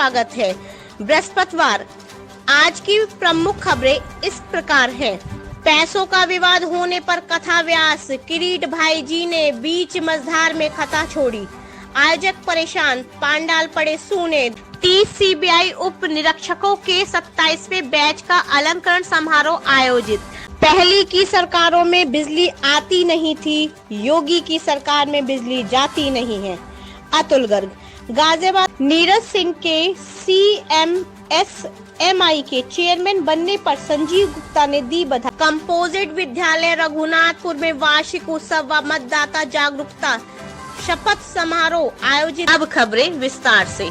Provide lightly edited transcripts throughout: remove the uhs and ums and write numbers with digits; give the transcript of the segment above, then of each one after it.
स्वागत है। बृहस्पतिवार आज की प्रमुख खबरें इस प्रकार हैं। पैसों का विवाद होने पर कथा व्यास किरीट भाई जी ने बीच मझधार में कथा छोड़ी। आयोजक परेशान, पांडाल पड़े सूने। 30 सीबीआई उप निरीक्षकों के 27वें बैच का अलंकरण समारोह आयोजित। पहली की सरकारों में बिजली आती नहीं थी, योगी की सरकार में बिजली जाती नहीं है। अतुल गर्ग। गाजियाबाद नीरज सिंह के CMSMI के चेयरमैन बनने पर संजीव गुप्ता ने दी बधाई। कंपोजिट विद्यालय रघुनाथपुर में वार्षिक उत्सव व मतदाता जागरूकता शपथ समारोह आयोजित। अब खबरें विस्तार से।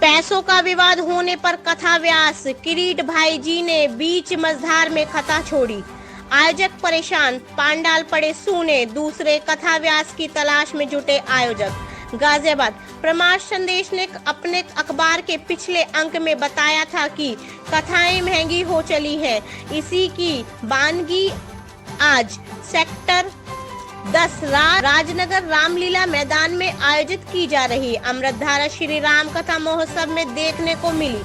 पैसों का विवाद होने पर कथा व्यास किरीट भाई जी ने बीच मझधार में कथा छोड़ी। आयोजक परेशान, पांडाल पड़े सूने। दूसरे कथा व्यास की तलाश में जुटे आयोजक। गाजियाबाद प्रमाण संदेश ने अपने अखबार के पिछले अंक में बताया था कि कथाएं महंगी हो चली है। इसी की बानगी आज सेक्टर 10 राजनगर रामलीला मैदान में आयोजित की जा रही अमृतधारा श्री राम कथा महोत्सव में देखने को मिली।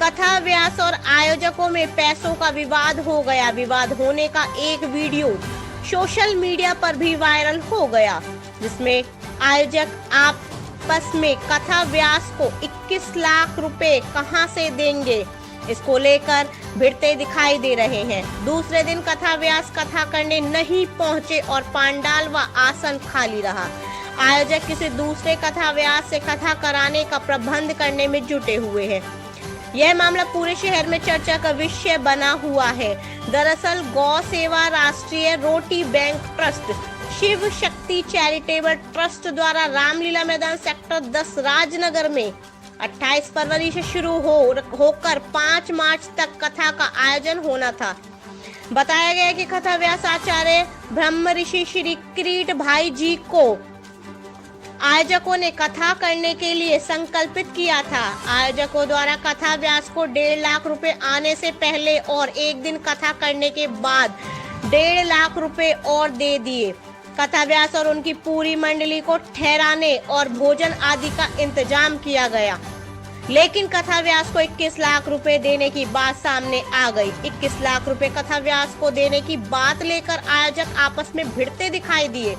कथा व्यास और आयोजकों में पैसों का विवाद हो गया। विवाद होने का एक वीडियो सोशल मीडिया पर भी वायरल हो गया, जिसमें आयोजक आपस में कथा व्यास को 21 लाख रुपए कहां से देंगे, इसको लेकर भिड़ते दिखाई दे रहे हैं। दूसरे दिन कथा व्यास कथा करने नहीं पहुंचे और पांडाल व आसन खाली रहा। आयोजक किसी दूसरे कथा व्यास से कथा कराने का प्रबंध करने में जुटे हुए हैं। यह मामला पूरे शहर में चर्चा का विषय बना हुआ है। दरअसल गौ सेवा राष्ट्रीय रोटी bank trust, Shiv Shakti charitable trust द्वारा रामलीला मैदान सेक्टर 10 राजनगर में 28 फरवरी से शुरू होकर 5 मार्च तक कथा का आयोजन होना था। बताया गया कि कथा व्यास आचार्य ब्रह्म ऋषि श्री किरीट भाई जी को आयोजकों ने कथा करने के लिए संकल्पित किया था। आयोजकों द्वारा कथा व्यास को 1.5 लाख रुपए आने से पहले और एक दिन कथा करने के बाद 1.5 लाख रुपए और दे दिए। कथा व्यास और उनकी पूरी मंडली को ठहराने और भोजन आदि का इंतजाम किया गया, लेकिन कथा व्यास को 21 लाख रुपए देने की बात सामने आ गई। 21 लाख रुपए कथा व्यास को देने की बात लेकर आयोजक आपस में भिड़ते दिखाई दिए,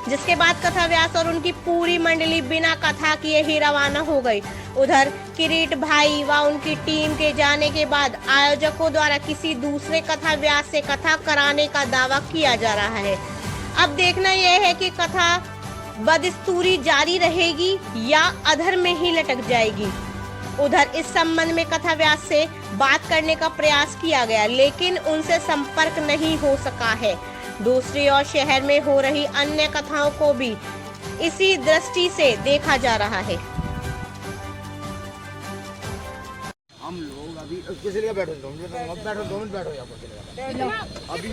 जिसके बाद कथा व्यास और उनकी पूरी मंडली बिना कथा किए ही रवाना हो गई। उधर किरीट भाई व उनकी टीम के जाने के बाद आयोजकों द्वारा किसी दूसरे कथा व्यास से कथा कराने का दावा किया जा रहा है। अब देखना यह है कि कथा बदस्तूरी जारी रहेगी या अधर में ही लटक जाएगी। उधर इस संबंध में कथा व्यास से बात करने का प्रयास किया गया, लेकिन उनसे संपर्क नहीं हो सका है। दूसरी ओर शहर में हो रही अन्य कथाओं को भी इसी दृष्टि से देखा जा रहा है। हम लोग अभी किसी लिए बैठो, 2 मिनट बैठो यहाँ पर। अभी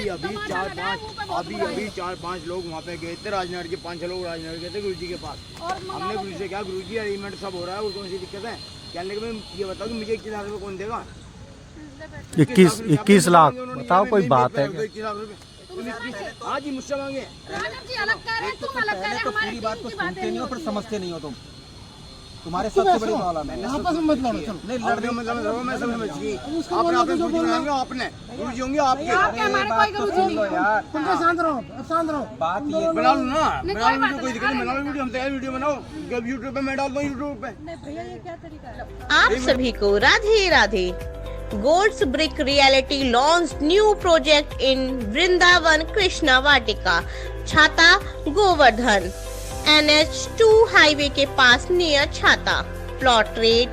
4-5 लोग वहाँ पे गए थे राजनगर के, 5-6 लोग राजनगर गए थे गुरु जी के पास। हमने गुरु जी से कहा, गुरु जी अरेंजमेंट सब हो रहा है और कौन सी दिक्कत है? कहने के मैं ये बताओ कि मुझे 21 लाख रुपये कौन देगा? 21 लाख बताओ, कोई बात है? 21 लाख रुपये हाँ जी मुझसे मांगे। तो पूरी बात को सुनते नहीं हो, फिर समझते नहीं हो तुम। तुम्हारे सबसे बड़ी प्रॉब्लम है। आपस में मत लड़ो, चलो नहीं लड़ने में मैं समझ गई। आपने गुरु जी होंगे, आपने गुरु जी होंगे आपके। शांत रहो। बात ये बना लो ना, बना लो वीडियो, कोई दिक्कत नहीं, बना लो वीडियो। हम तैयार वीडियो बनाओ, जब यूट्यूब पे मैं डाल दूँ यूट्यूब पे। आप सभी को Radhe Radhe. Golds Brick Realty launch new project in Vrindavan Krishna Vatika, Chhata Govardhan, NH2 highway के पास near Chhata. Plot rate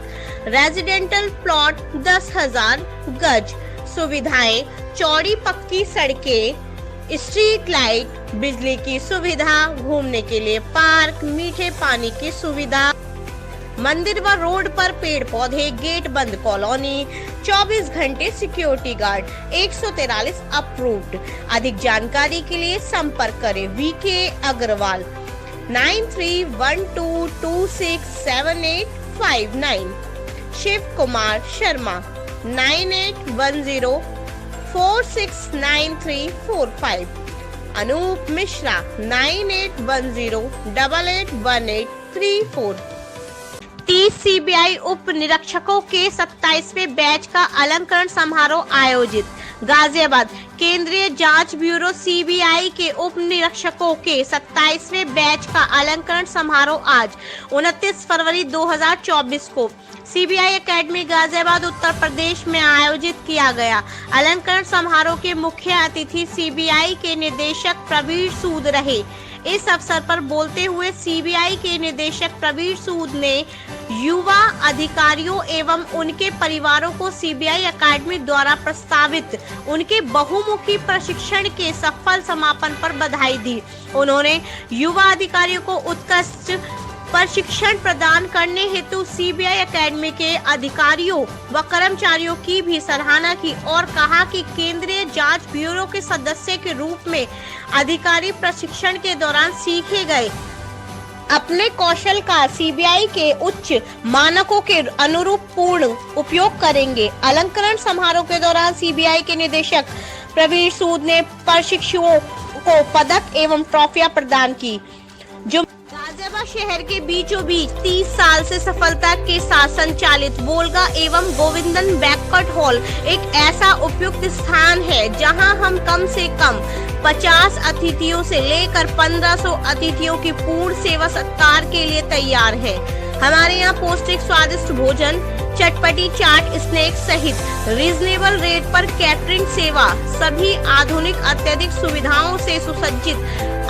residential plot 10,000 गज। सुविधाएं चौड़ी पक्की सड़कें, स्ट्रीट लाइट, बिजली की सुविधा, घूमने के लिए पार्क, मीठे पानी की सुविधा, मंदिर व रोड पर पेड़ पौधे, गेट बंद कॉलोनी, 24 घंटे सिक्योरिटी गार्ड, 143 अप्रूव्ड। अधिक जानकारी के लिए संपर्क करें VK अग्रवाल 9312267859, शिव कुमार शर्मा 9810469345। अनूप मिश्रा 9810881834। 30 सीबीआई उप निरीक्षकों के 27वें बैच का अलंकरण समारोह आयोजित। गाजियाबाद केंद्रीय जांच ब्यूरो सीबीआई के उप निरीक्षकों के 27वें बैच का अलंकरण समारोह आज 29 फरवरी 2024 को सीबीआई एकेडमी गाजियाबाद उत्तर प्रदेश में आयोजित किया गया। अलंकरण समारोह के मुख्य अतिथि सीबीआई के निदेशक प्रवीण सूद रहे। इस अवसर पर बोलते हुए सीबीआई के निदेशक प्रवीण सूद ने युवा अधिकारियों एवं उनके परिवारों को सीबीआई एकेडमी द्वारा प्रस्तावित उनके बहुमुखी प्रशिक्षण के सफल समापन पर बधाई दी। उन्होंने युवा अधिकारियों को उत्कृष्ट प्रशिक्षण प्रदान करने हेतु सीबीआई एकेडमी के अधिकारियों व कर्मचारियों की भी सराहना की और कहा कि केंद्रीय जांच ब्यूरो के सदस्य के रूप में अधिकारी प्रशिक्षण के दौरान सीखे गए अपने कौशल का सीबीआई के उच्च मानकों के अनुरूप पूर्ण उपयोग करेंगे। अलंकरण समारोह के दौरान सीबीआई के निदेशक प्रवीण सूद ने प्रशिक्षुओं को पदक एवं ट्रॉफियां प्रदान की। जो गाजियाबाद शहर के बीचों बीच 30 साल से सफलता के साथ संचालित वोल्गा एवं गोविंदन बैंक्वेट हॉल एक ऐसा उपयुक्त स्थान है जहां हम कम से कम 50 अतिथियों से लेकर 1500 अतिथियों की पूर्ण सेवा सत्कार के लिए तैयार हैं। हमारे यहाँ पौष्टिक स्वादिष्ट भोजन, चटपटी चाट, स्नैक्स सहित रीजनेबल रेट पर कैटरिंग सेवा, सभी आधुनिक अत्यधिक सुविधाओं से सुसज्जित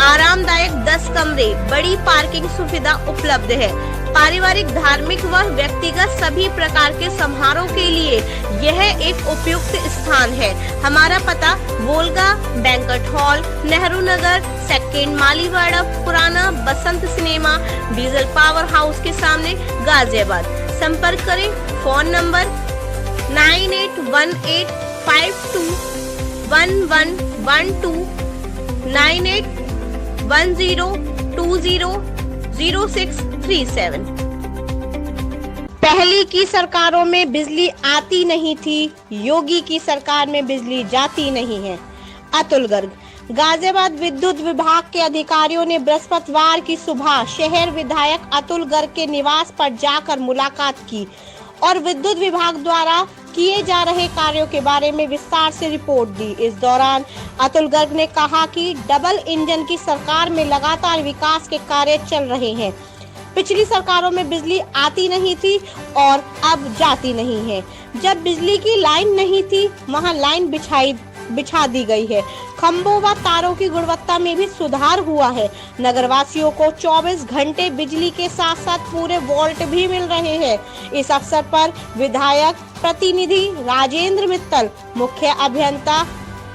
आरामदायक 10 कमरे, बड़ी पार्किंग सुविधा उपलब्ध है। पारिवारिक, धार्मिक व व्यक्तिगत सभी प्रकार के समारोह के लिए यह एक उपयुक्त स्थान है। हमारा पता Volga banquet hall, Nehru Nagar, second Maliwara, पुराना बसंत सिनेमा, डीजल पावर हाउस के सामने, गाजियाबाद। संपर्क करें। Phone number 9818521112 9810200637। पहली की सरकारों में बिजली आती नहीं थी, योगी की सरकार में बिजली जाती नहीं है। अतुल गर्ग। गाजियाबाद विद्युत विभाग के अधिकारियों ने बृहस्पतिवार की सुबह शहर विधायक अतुल गर्ग के निवास पर जाकर मुलाकात की और विद्युत विभाग द्वारा किए जा रहे कार्यों के बारे में विस्तार से रिपोर्ट दी। इस दौरान अतुल गर्ग ने कहा कि डबल इंजन की सरकार में लगातार विकास के कार्य चल रहे हैं। पिछली सरकारों में बिजली आती नहीं थी और अब जाती नहीं है। जब बिजली की लाइन नहीं थी वहां लाइन बिछा दी गई है। खंभों व तारों की गुणवत्ता में भी सुधार हुआ है। नगरवासियों को 24 घंटे बिजली के साथ साथ पूरे वोल्ट भी मिल रहे हैं। इस अवसर पर विधायक प्रतिनिधि राजेंद्र मित्तल, मुख्य अभियंता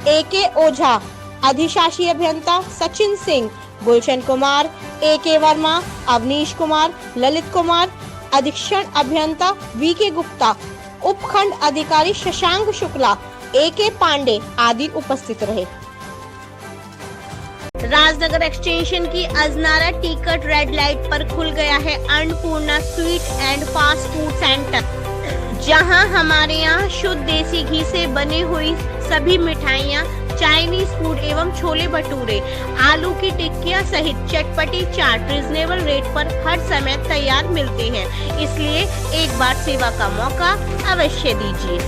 AK ओझा, अधिशासी अभियंता सचिन सिंह, गुलशन कुमार, AK वर्मा, अवनीश कुमार, ललित कुमार, अधीक्षण अभियंता VK गुप्ता, उपखंड अधिकारी शशांक शुक्ला, AK पांडे आदि उपस्थित रहे। राजनगर एक्सटेंशन की अजनारा टिकट रेड लाइट पर खुल गया है Annapurna sweet and fast food centre, जहां हमारे यहाँ शुद्ध देसी घी से बनी हुई सभी मिठाइयाँ, चाइनीज फूड एवं छोले भटूरे, आलू की टिक्कियाँ सहित चटपटी चाट रीजनेबल रेट पर हर समय तैयार मिलते हैं। इसलिए एक बार सेवा का मौका अवश्य दीजिए।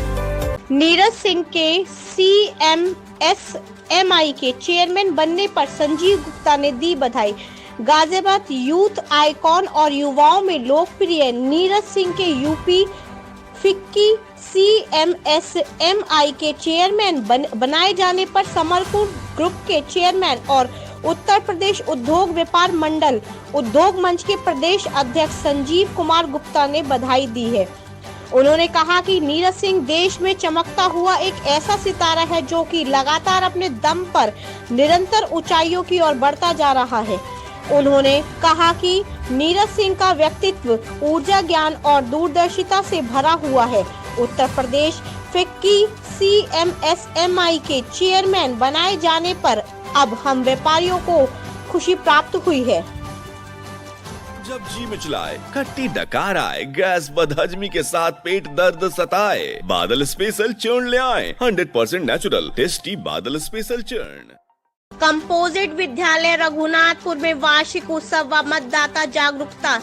नीरज सिंह के CMSMI के चेयरमैन बनने पर संजीव गुप्ता ने दी बधाई। गाजियाबाद यूथ आइकॉन और युवाओं में लोकप्रिय नीरज सिंह के यूपी फिक्की CMSMI के चेयरमैन बनाए जाने पर समरपुर ग्रुप के चेयरमैन और उत्तर प्रदेश उद्योग व्यापार मंडल उद्योग मंच के प्रदेश अध्यक्ष संजीव कुमार गुप्ता ने बधाई दी है। उन्होंने कहा कि नीरज सिंह देश में चमकता हुआ एक ऐसा सितारा है जो कि लगातार अपने दम पर निरंतर ऊंचाइयों की ओर बढ़ता जा रहा है। उन्होंने कहा कि नीरज सिंह का व्यक्तित्व ऊर्जा, ज्ञान और दूरदर्शिता से भरा हुआ है। उत्तर प्रदेश फिक्की CMSMI के चेयरमैन बनाए जाने पर अब हम व्यापारियों को खुशी प्राप्त हुई है। जब जी मिचलाए, खट्टी डकार आए, गैस बदहजमी के साथ पेट दर्द सताए, बादल स्पेशल चूर्ण ले आए। 100% नेचुरल टेस्टी बादल स्पेशल चूर्ण। कंपोजिट विद्यालय रघुनाथपुर में वार्षिक उत्सव व मतदाता जागरूकता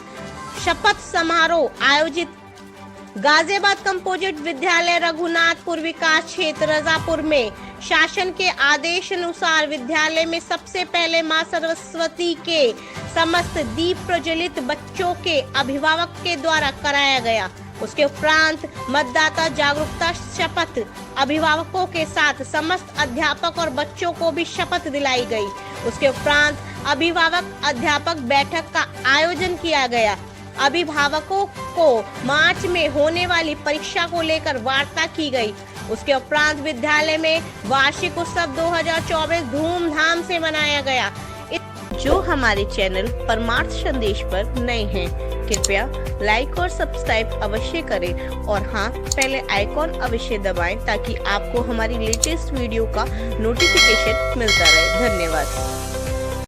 शपथ समारोह आयोजित। गाजियाबाद कंपोजिट विद्यालय रघुनाथपुर विकास क्षेत्र रजापुर में शासन के आदेश अनुसार विद्यालय में सबसे पहले मां सरस्वती के समस्त दीप प्रज्वलित बच्चों के अभिभावक के द्वारा कराया गया। उसके उपरांत मतदाता जागरूकता शपथ अभिभावकों के साथ समस्त अध्यापक और बच्चों को भी शपथ दिलाई गई। उसके उपरांत अभिभावक अध्यापक बैठक का आयोजन किया गया। अभिभावकों को मार्च में होने वाली परीक्षा को लेकर वार्ता की गई। उसके उपरांत विद्यालय में वार्षिक उत्सव 2024 धूमधाम से मनाया गया। जो हमारे चैनल परमार्थ संदेश पर नए हैं, कृपया लाइक और सब्सक्राइब अवश्य करें और हाँ, पहले आइकॉन अवश्य दबाएं ताकि आपको हमारी लेटेस्ट वीडियो का नोटिफिकेशन मिलता रहे। धन्यवाद।